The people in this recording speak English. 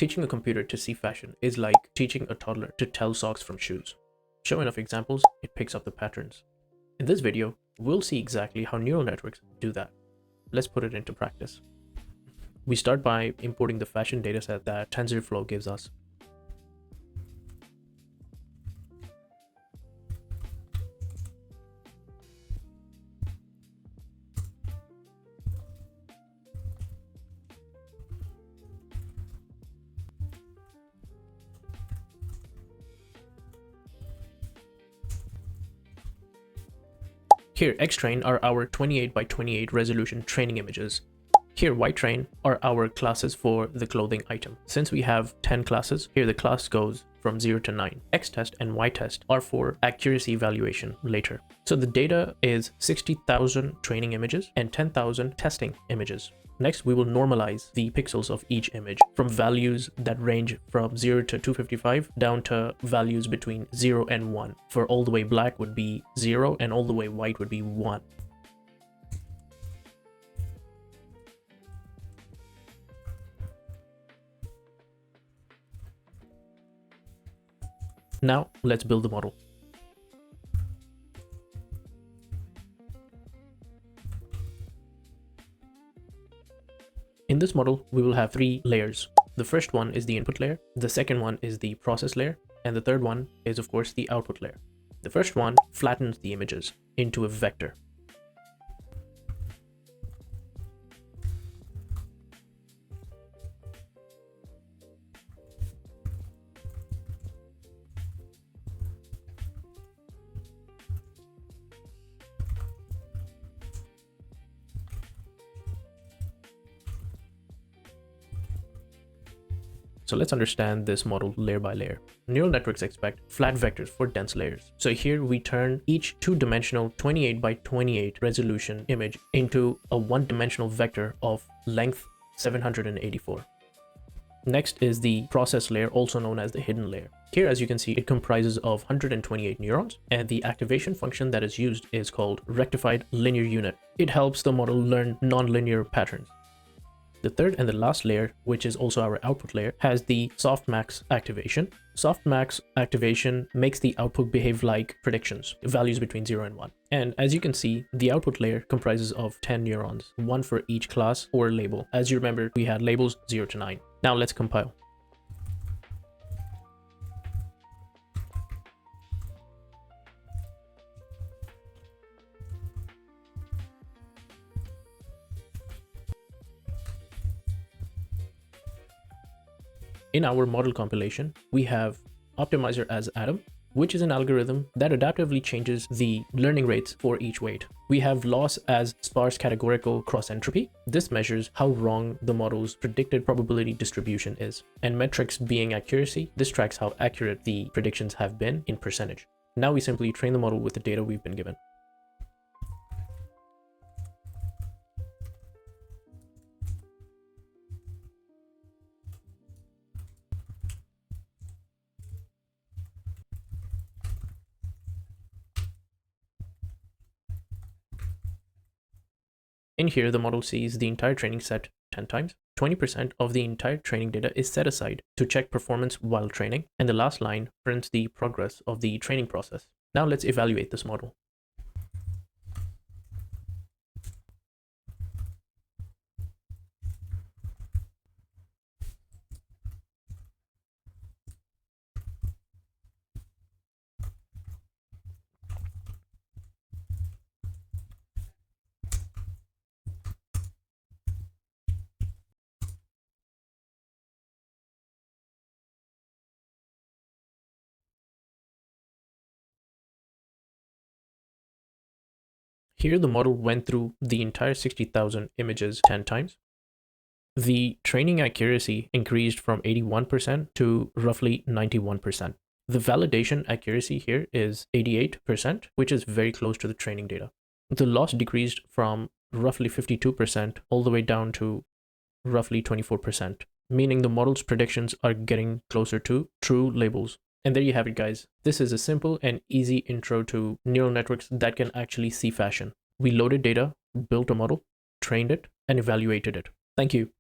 Teaching a computer to see fashion is like teaching a toddler to tell socks from shoes. Show enough examples, it picks up the patterns. In this video, we'll see exactly how neural networks do that. Let's put it into practice. We start by importing the fashion dataset that TensorFlow gives us. Here, XTrain are our 28 by 28 resolution training images. Here, YTrain are our classes for the clothing item. Since we have 10 classes, here the class goes from 0 to 9. XTest and YTest are for accuracy evaluation later. So the data is 60,000 training images and 10,000 testing images. Next, we will normalize the pixels of each image from values that range from 0 to 255 down to values between 0 and 1. For all the way black would be 0 and all the way white would be 1. Now, let's build the model. In this model, we will have 3 layers. The first one is the input layer, the second one is the process layer, and the third one is, of course, the output layer. The first one flattens the images into a vector. So let's understand this model layer by layer. Neural networks expect flat vectors for dense layers. So here we turn each two-dimensional 28 by 28 resolution image into a one-dimensional vector of length 784. Next is the process layer, also known as the hidden layer. Here, as you can see, it comprises of 128 neurons, and the activation function that is used is called rectified linear unit. It helps the model learn nonlinear patterns. The third and the last layer, which is also our output layer, has the softmax activation. Softmax activation makes the output behave like predictions, values between 0 and 1. And as you can see, the output layer comprises of 10 neurons, one for each class or label. As you remember, we had labels 0 to 9. Now let's compile. In our model compilation, we have optimizer as Adam, which is an algorithm that adaptively changes the learning rates for each weight. We have loss as sparse categorical cross entropy. This measures how wrong the model's predicted probability distribution is. And metrics being accuracy, this tracks how accurate the predictions have been in percentage. Now we simply train the model with the data we've been given. In here, the model sees the entire training set 10 times. 20% of the entire training data is set aside to check performance while training, and the last line prints the progress of the training process. Now let's evaluate this model. Here, the model went through the entire 60,000 images 10 times. The training accuracy increased from 81% to roughly 91%. The validation accuracy here is 88%, which is very close to the training data. The loss decreased from roughly 52% all the way down to roughly 24%, meaning the model's predictions are getting closer to true labels. And there you have it, guys. This is a simple and easy intro to neural networks that can actually see fashion. We loaded data, built a model, trained it, and evaluated it. Thank you.